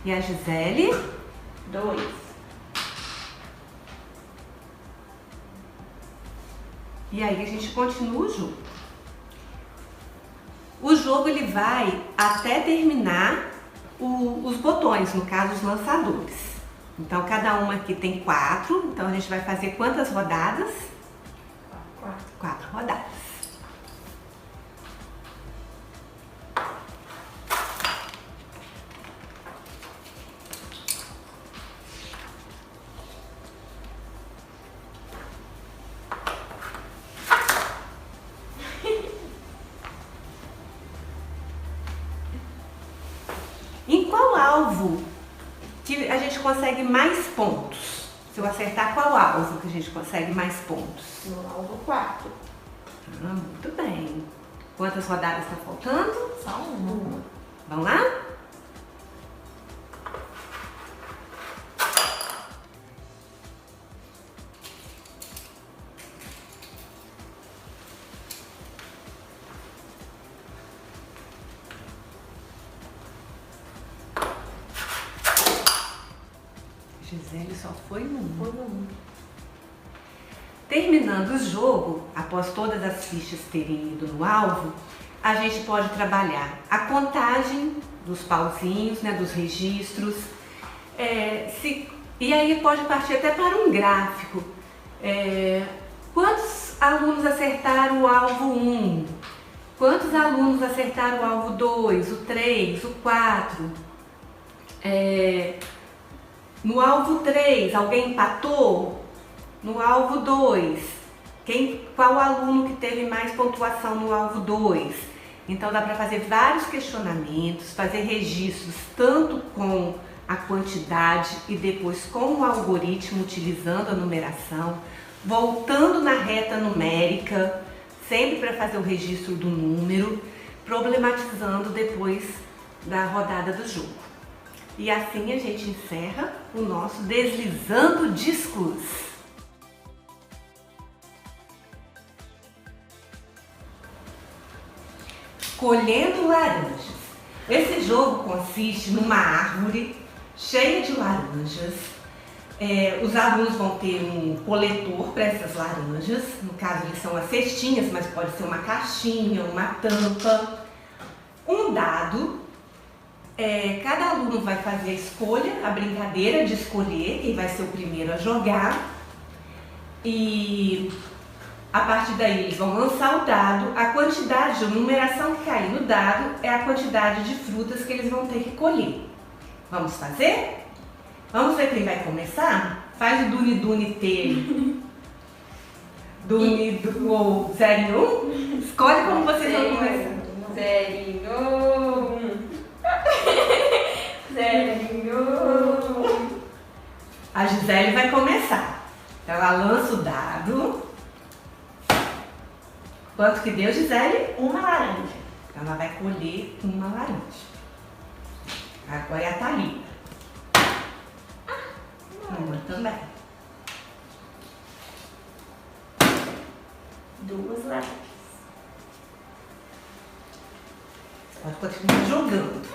E a Gisele? 2. E aí a gente continua o jogo. O jogo ele vai até terminar os botões, no caso os lançadores. Então cada uma aqui tem 4, então a gente vai fazer quantas rodadas? 4 rodadas. Em qual alvo que a gente consegue mais pontos? Se eu acertar, qual alvo que a gente consegue mais pontos? No alvo 4. Muito bem. Quantas rodadas está faltando? Só uma. Vamos lá? Gisele só foi no 1. Foi no 1. Terminando o jogo, após todas as fichas terem ido no alvo, a gente pode trabalhar a contagem dos pauzinhos, né, dos registros, e aí pode partir até para um gráfico. Quantos alunos acertaram o alvo 1? Quantos alunos acertaram o alvo 2, o 3, o 4? No alvo 3, alguém empatou? No alvo 2, qual aluno que teve mais pontuação no alvo 2? Então dá para fazer vários questionamentos, fazer registros tanto com a quantidade e depois com o algoritmo utilizando a numeração, voltando na reta numérica, sempre para fazer o registro do número, problematizando depois da rodada do jogo. E assim a gente encerra o nosso Deslizando Discos. Colhendo laranjas. Esse jogo consiste numa árvore cheia de laranjas. Os alunos vão ter um coletor para essas laranjas. No caso, eles são as cestinhas, mas pode ser uma caixinha, uma tampa. Um dado. Cada aluno vai fazer a escolha, a brincadeira de escolher quem vai ser o primeiro a jogar. E a partir daí eles vão lançar o dado. A quantidade de numeração que cair no dado é a quantidade de frutas que eles vão ter que colher. Vamos fazer? Vamos ver quem vai começar? Faz o Duni-Duni T. Duni ou 0 e 1? Escolhe como vocês vão começar. 0 e 1. 0 e 1. A Gisele vai começar. Então ela lança o dado. Quanto que deu, Gisele? Uma laranja. Ela vai colher uma laranja. Agora é a Thalita. Uma também. 2 laranjas. Pode continuar jogando.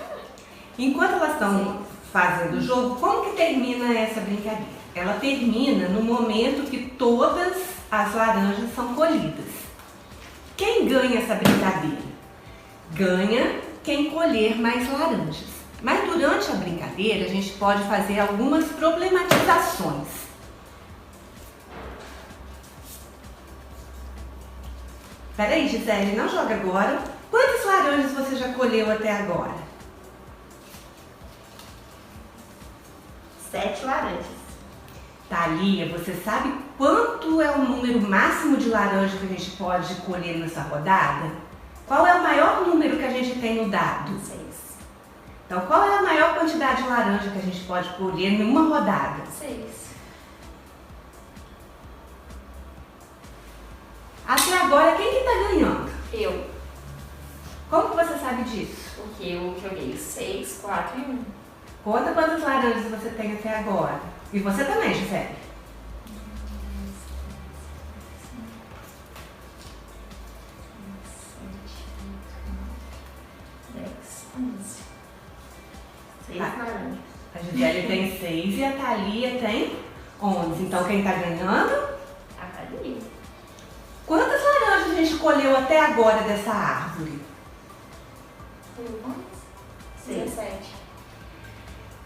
Enquanto elas estão fazendo o jogo, como que termina essa brincadeira? Ela termina no momento que todas as laranjas são colhidas. Quem ganha essa brincadeira? Ganha quem colher mais laranjas. Mas durante a brincadeira a gente pode fazer algumas problematizações. Peraí, Gisele, não joga agora. Quantas laranjas você já colheu até agora? 7 laranjas. Thalia, você sabe quanto é o número máximo de laranja que a gente pode colher nessa rodada? Qual é o maior número que a gente tem no dado? 6. Então, qual é a maior quantidade de laranja que a gente pode colher em uma rodada? 6. Até agora, quem que tá ganhando? Eu, Como que você sabe disso? porque eu joguei 6, 4 e 1. Conta quantas laranjas você tem até agora. E você também, Gisele. 10, 11. 6 Tá. laranjas. A Gisele tem 6 e a Thalia tem 11. Então, quem tá ganhando? A Thalia. Quantas laranjas a gente colheu até agora dessa árvore? 17.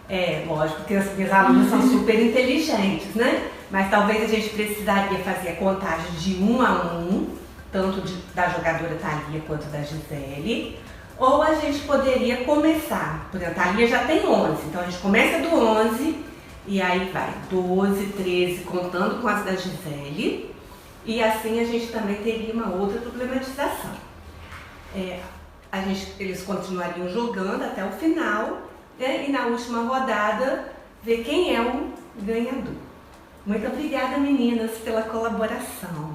É, lógico que os alunos são super inteligentes, né? Mas talvez a gente precisaria fazer a contagem de 1 a 1, tanto da jogadora Thalia quanto da Gisele. Ou a gente poderia começar, por exemplo, a Thalia já tem 11, então a gente começa do 11 e aí vai 12, 13, contando com as da Gisele. E assim a gente também teria uma outra problematização. Eles continuariam jogando até o final, né? E na última rodada ver quem é o ganhador. Muito obrigada, meninas, pela colaboração.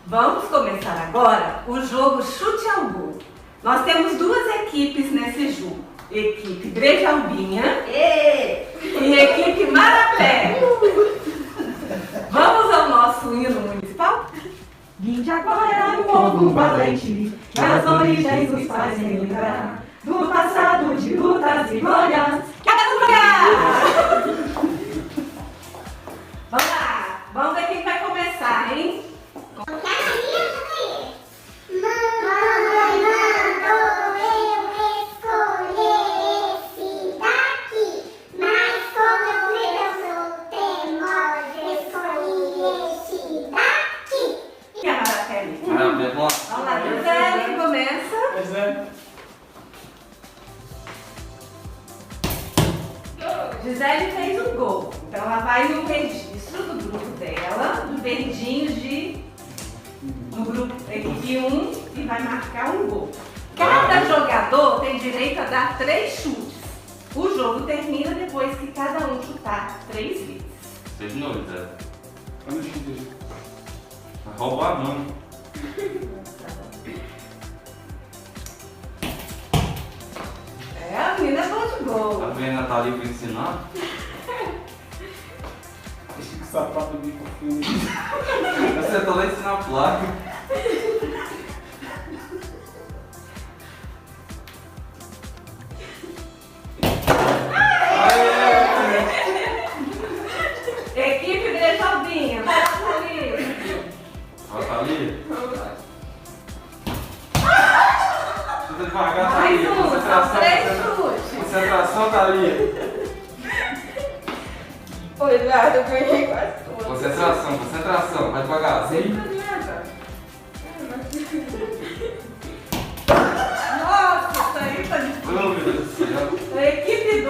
Vamos começar agora o jogo Chute ao Gol. Nós temos 2 equipes nesse jogo. Equipe Brejalbinha e equipe Marapé. Vamos ao nosso hino municipal? Vinde agora, povo valente, que as origens nos fazem lembrar do passado de lutas e glórias. Vamos lá, vamos ver quem vai começar, hein? Que é a Marapé? Vamos lá, Gisele, começa. Gisele fez um gol, então ela vai no registro do grupo dela, do verdinho do grupo equipe 1 e vai marcar um gol. Cada jogador tem direito a dar 3 chutes. O jogo termina depois que cada um chutar 3 vezes. 6 de novo, Zé. Vai roubar a mão. A menina é boa de gol. Tá vendo a Thalia pra ensinar? Esse sapato de fofinho. Você tá lá ensinando a placa. Equipe Brejalbinha, vai lá, Thalia. Ó, Thalia. Chuta devagar, Mais Thalia. um, são 3 chutes. Concentração, Thalia. Ô, Eduardo, eu ganhei quase tudo. Concentração, concentração. Vai devagarzinho. Nossa, isso aí tá difícil. Oh, meu Deus do céu. Equipe 2.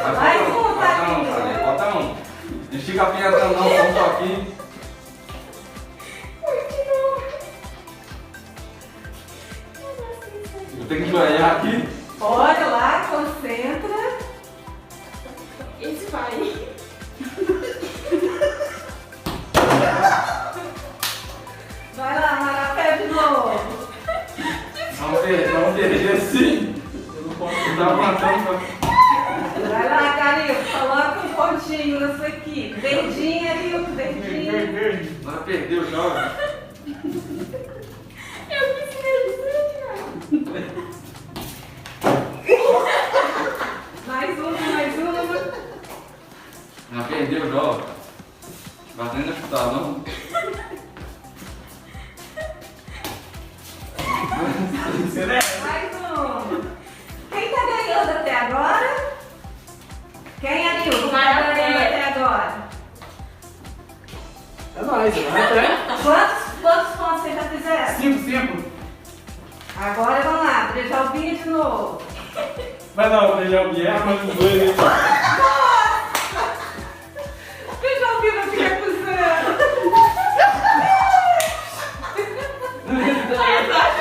Vai, Mais um, bota um, Thalia. Bota um. Estica a pinhata não, só um toquinho. Eu tenho que joelhar aqui. Olha lá, concentra. Esse vai. Vamos perder sim. Eu não posso estar aguentando. Vai lá, Carildo, coloca um pontinho na sua equipe. Verdinho, Arilton, verdinho. Vai perder o jogo. Eu preciso Mais uma. Já perdeu o jogo. Vai nem chutar, não? Mais uma. Quem tá ganhando até agora? Quem, Arilton, tá ganhando até agora? É nóis, né? Quantos pontos vocês já fizeram? 5. Agora vamos lá, Brejalvinha de novo. Vai não, beijar o Guilherme, mas os dois aí. Brejalvinha vai ficar acusando.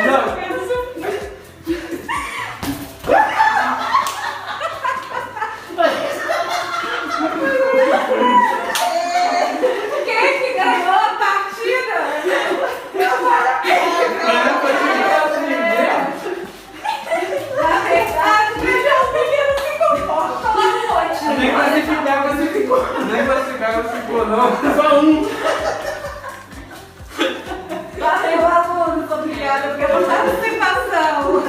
Não. Quem que ganhou a partida? Na verdade, o Brejalvinha não se comporta lá no monte. Nem classificar, Nem classificou, não. Só um. Valeu, alunos, obrigada pela participação.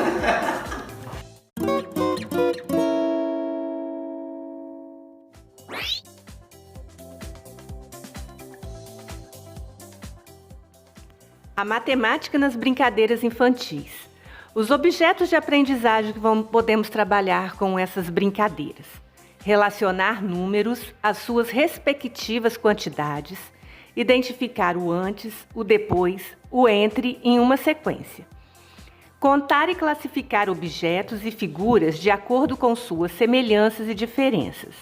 A matemática nas brincadeiras infantis. Os objetos de aprendizagem que podemos trabalhar com essas brincadeiras. Relacionar números às suas respectivas quantidades, identificar o antes, o depois, o entre em uma sequência. Contar e classificar objetos e figuras de acordo com suas semelhanças e diferenças.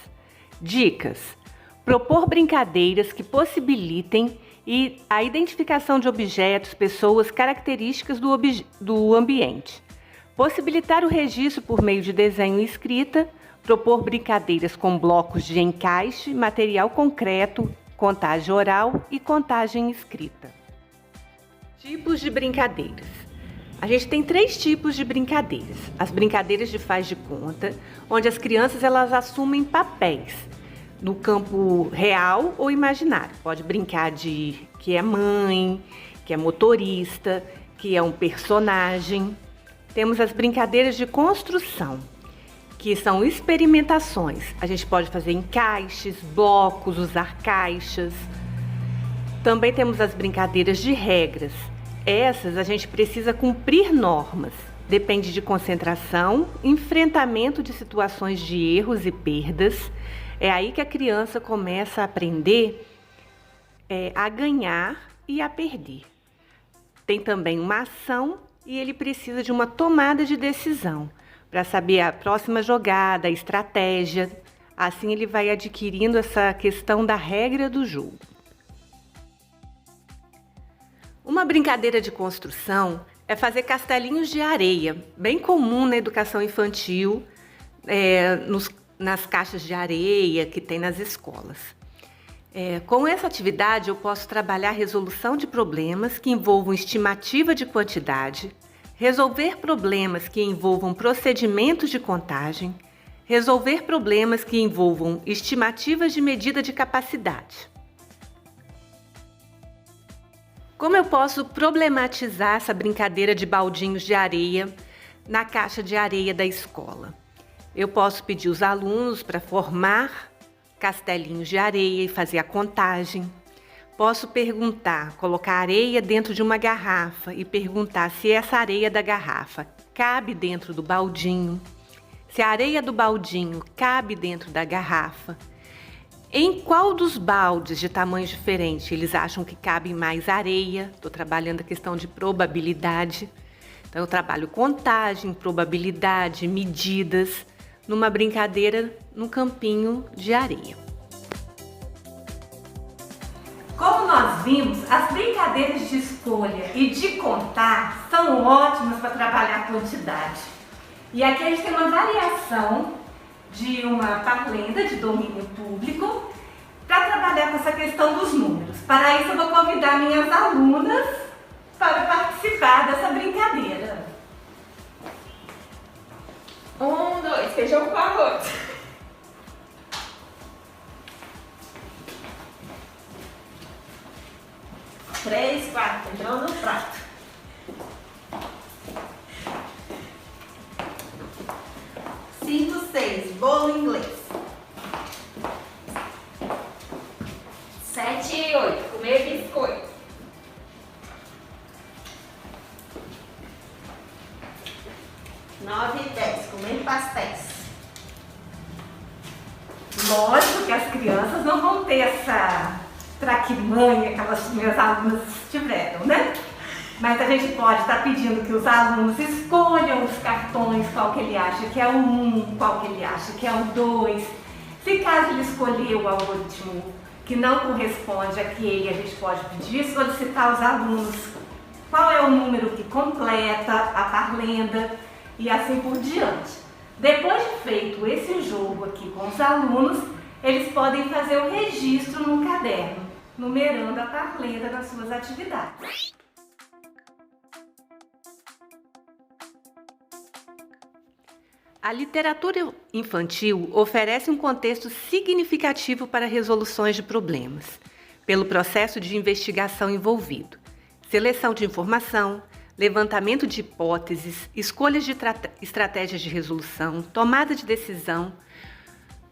Dicas: propor brincadeiras que possibilitem a identificação de objetos, pessoas, características do ambiente. Possibilitar o registro por meio de desenho e escrita. Propor brincadeiras com blocos de encaixe, material concreto, contagem oral e contagem escrita. Tipos de brincadeiras. A gente tem 3 tipos de brincadeiras. As brincadeiras de faz de conta, onde as crianças elas assumem papéis no campo real ou imaginário. Pode brincar de que é mãe, que é motorista, que é um personagem. Temos as brincadeiras de construção, que são experimentações. A gente pode fazer encaixes, blocos, usar caixas. Também temos as brincadeiras de regras. Essas a gente precisa cumprir normas. Depende de concentração, enfrentamento de situações de erros e perdas. É aí que a criança começa a aprender a ganhar e a perder. Tem também uma ação e ele precisa de uma tomada de decisão para saber a próxima jogada, a estratégia. Assim ele vai adquirindo essa questão da regra do jogo. Uma brincadeira de construção é fazer castelinhos de areia, bem comum na educação infantil, nas caixas de areia que tem nas escolas. Com essa atividade eu posso trabalhar a resolução de problemas que envolvam estimativa de quantidade, resolver problemas que envolvam procedimentos de contagem, resolver problemas que envolvam estimativas de medida de capacidade. Como eu posso problematizar essa brincadeira de baldinhos de areia na caixa de areia da escola? Eu posso pedir os alunos para formar castelinhos de areia e fazer a contagem. Posso perguntar, colocar areia dentro de uma garrafa e perguntar se essa areia da garrafa cabe dentro do baldinho, se a areia do baldinho cabe dentro da garrafa, em qual dos baldes de tamanhos diferentes eles acham que cabe mais areia. Estou trabalhando a questão de probabilidade. Então eu trabalho contagem, probabilidade, medidas, numa brincadeira no campinho de areia. Como nós vimos, as brincadeiras de escolha e de contar são ótimas para trabalhar a quantidade. E aqui a gente tem uma variação de uma parlenda de domínio público para trabalhar com essa questão dos números. Para isso eu vou convidar minhas alunas para participar dessa brincadeira. feijão com arroz. Três, quatro, feijão no prato. Cinco, seis, bolo inglês. 7 e 8, comer biscoito. 9 e 10, comer pastéis. Lógico que as crianças não vão ter essa traquimanha que as minhas alunas tiveram, né? Mas a gente pode estar pedindo que os alunos escolham os cartões, qual que ele acha que é o 1, qual que ele acha que é o 2. Se caso ele escolher o algoritmo que não corresponde àquele, a gente pode pedir, solicitar aos alunos qual é o número que completa a parlenda e assim por diante. Depois de feito esse jogo aqui com os alunos, eles podem fazer o registro no caderno, numerando a parlenda das suas atividades. A literatura infantil oferece um contexto significativo para resoluções de problemas, pelo processo de investigação envolvido, seleção de informação, levantamento de hipóteses, escolhas de estratégias de resolução, tomada de decisão,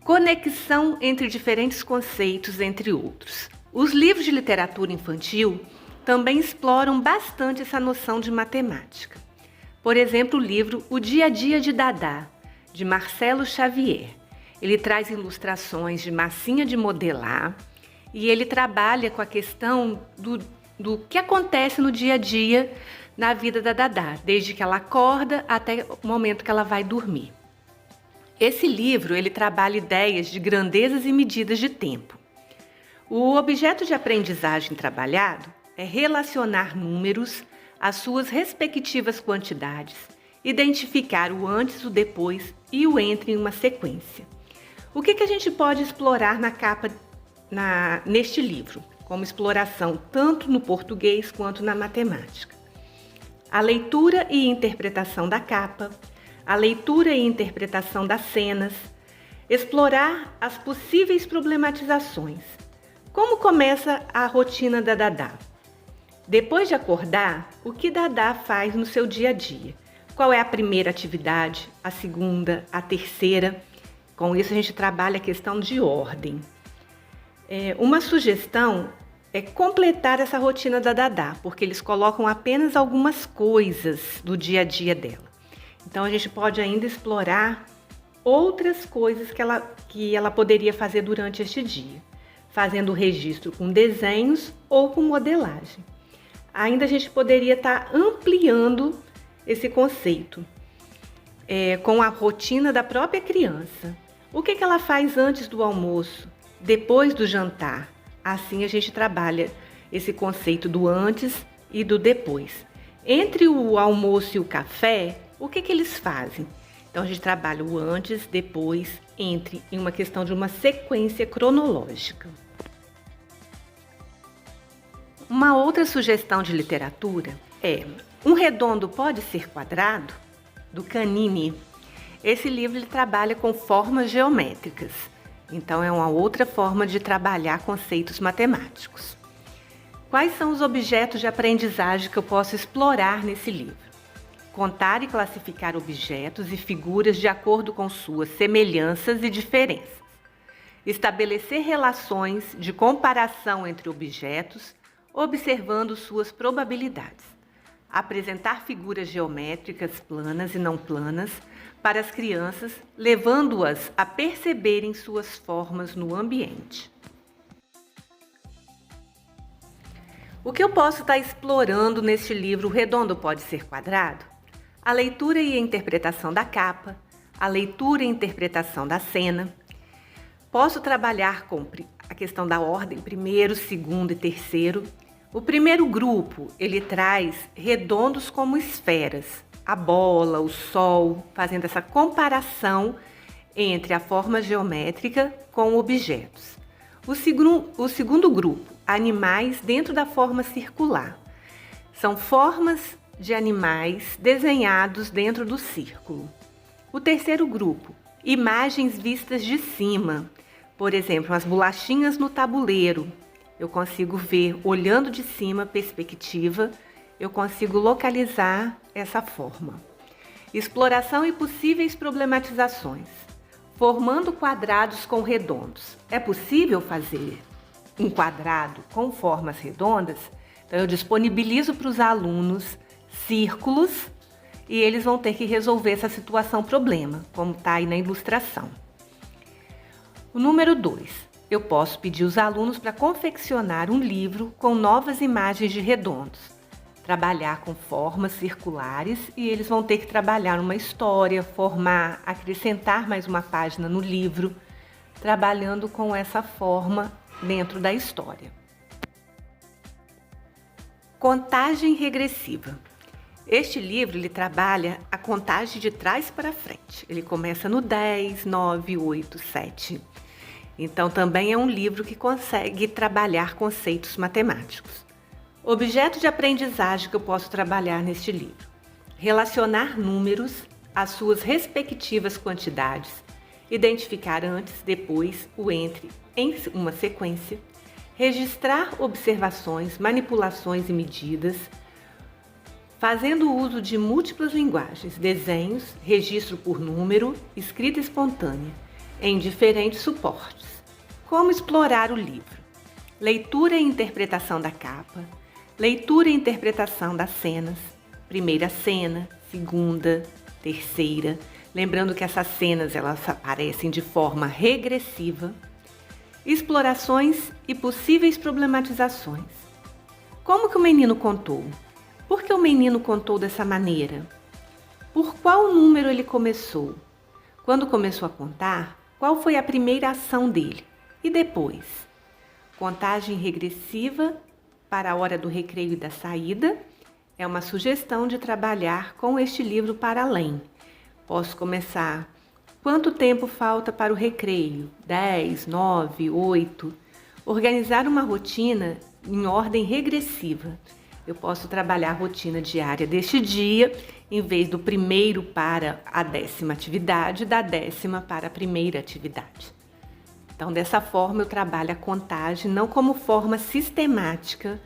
conexão entre diferentes conceitos, entre outros. Os livros de literatura infantil também exploram bastante essa noção de matemática. Por exemplo, o livro O Dia a Dia de Dadá, de Marcelo Xavier. Ele traz ilustrações de massinha de modelar e ele trabalha com a questão do que acontece no dia a dia na vida da Dadá, desde que ela acorda até o momento que ela vai dormir. Esse livro, ele trabalha ideias de grandezas e medidas de tempo. O objeto de aprendizagem trabalhado é relacionar números às suas respectivas quantidades, identificar o antes, o depois e o entre em uma sequência. O que a gente pode explorar na capa neste livro, como exploração tanto no português quanto na matemática? A leitura e interpretação da capa, a leitura e interpretação das cenas, explorar as possíveis problematizações. Como começa a rotina da Dadá? Depois de acordar, o que Dadá faz no seu dia a dia? Qual é a primeira atividade, a segunda, a terceira? Com isso a gente trabalha a questão de ordem. Uma sugestão é completar essa rotina da Dadá, porque eles colocam apenas algumas coisas do dia a dia dela. Então a gente pode ainda explorar outras coisas que ela poderia fazer durante este dia, fazendo o registro com desenhos ou com modelagem. Ainda a gente poderia estar ampliando esse conceito com a rotina da própria criança. O que ela faz antes do almoço, depois do jantar? Assim a gente trabalha esse conceito do antes e do depois. Entre o almoço e o café, o que eles fazem? Então a gente trabalha o antes, depois, entre, em uma questão de uma sequência cronológica. Uma outra sugestão de literatura é Um Redondo Pode Ser Quadrado, do Canini. Esse livro ele trabalha com formas geométricas. Então, é uma outra forma de trabalhar conceitos matemáticos. Quais são os objetos de aprendizagem que eu posso explorar nesse livro? Contar e classificar objetos e figuras de acordo com suas semelhanças e diferenças. Estabelecer relações de comparação entre objetos, observando suas probabilidades. Apresentar figuras geométricas planas e não planas para as crianças, levando-as a perceberem suas formas no ambiente. O que eu posso estar explorando neste livro O Redondo Pode Ser Quadrado? A leitura e a interpretação da capa, a leitura e a interpretação da cena. Posso trabalhar com a questão da ordem, primeiro, segundo e terceiro. O primeiro grupo, ele traz redondos como esferas, a bola, o sol, fazendo essa comparação entre a forma geométrica com objetos. O segundo grupo, animais dentro da forma circular. São formas de animais desenhados dentro do círculo. O terceiro grupo, Imagens vistas de cima. Por exemplo, as bolachinhas no tabuleiro. Eu consigo ver, olhando de cima, perspectiva, eu consigo localizar essa forma. Exploração e possíveis problematizações. Formando quadrados com redondos. É possível fazer um quadrado com formas redondas? Então, eu disponibilizo para os alunos círculos e eles vão ter que resolver essa situação problema, como está aí na ilustração. O número 2. Eu posso pedir os alunos para confeccionar um livro com novas imagens de redondos. Trabalhar com formas circulares e eles vão ter que trabalhar uma história, formar, acrescentar mais uma página no livro, trabalhando com essa forma dentro da história. Contagem regressiva. Este livro ele trabalha a contagem de trás para frente. Ele começa no 10, 9, 8, 7. Então também é um livro que consegue trabalhar conceitos matemáticos. Objeto de aprendizagem que eu posso trabalhar neste livro. Relacionar números às suas respectivas quantidades. Identificar antes, depois, o entre em uma sequência. Registrar observações, manipulações e medidas. Fazendo uso de múltiplas linguagens, desenhos, registro por número, escrita espontânea, em diferentes suportes. Como explorar o livro? Leitura e interpretação da capa. Leitura e interpretação das cenas. Primeira cena, segunda, terceira. Lembrando que essas cenas elas aparecem de forma regressiva. Explorações e possíveis problematizações. Como que o menino contou? Por que o menino contou dessa maneira? Por qual número ele começou? Quando começou a contar, qual foi a primeira ação dele? E depois? Contagem regressiva para a hora do recreio e da saída é uma sugestão de trabalhar com este livro para além. Posso começar. Quanto tempo falta para o recreio? 10, 9, 8. Organizar uma rotina em ordem regressiva. Eu posso trabalhar a rotina diária deste dia, em vez do primeiro para a 10ª atividade, da 10ª para a primeira atividade. Então, dessa forma, eu trabalho a contagem não como forma sistemática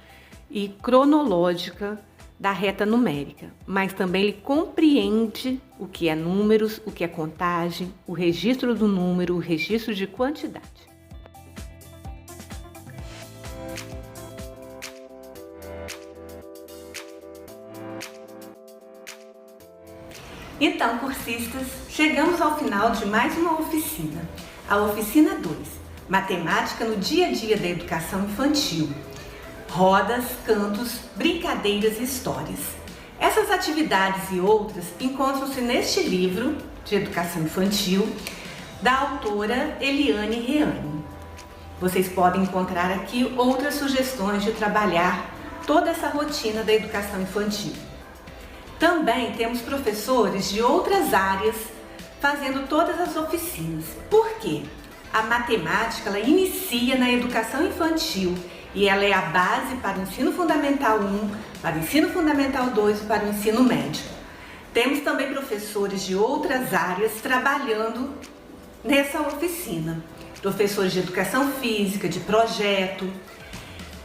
e cronológica da reta numérica, mas também ele compreende o que é números, o que é contagem, o registro do número, o registro de quantidade. Então, cursistas, chegamos ao final de mais uma oficina, a oficina 2, Matemática no Dia a Dia da Educação Infantil. Rodas, cantos, brincadeiras e histórias. Essas atividades e outras encontram-se neste livro de educação infantil da autora Eliane Reane. Vocês podem encontrar aqui outras sugestões de trabalhar toda essa rotina da educação infantil. Também temos professores de outras áreas fazendo todas as oficinas. Por quê? A matemática ela inicia na educação infantil e ela é a base para o ensino fundamental 1, para o ensino fundamental 2 e para o ensino médio. Temos também professores de outras áreas trabalhando nessa oficina. Professores de educação física, de projeto.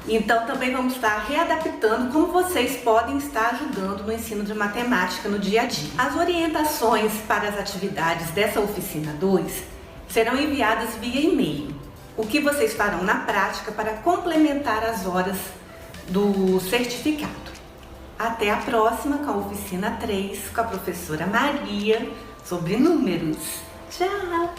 Então também vamos estar readaptando como vocês podem estar ajudando no ensino de matemática no dia a dia. As orientações para as atividades dessa oficina 2 serão enviadas via e-mail. O que vocês farão na prática para complementar as horas do certificado. Até a próxima com a oficina 3 com a professora Maria sobre números. Tchau!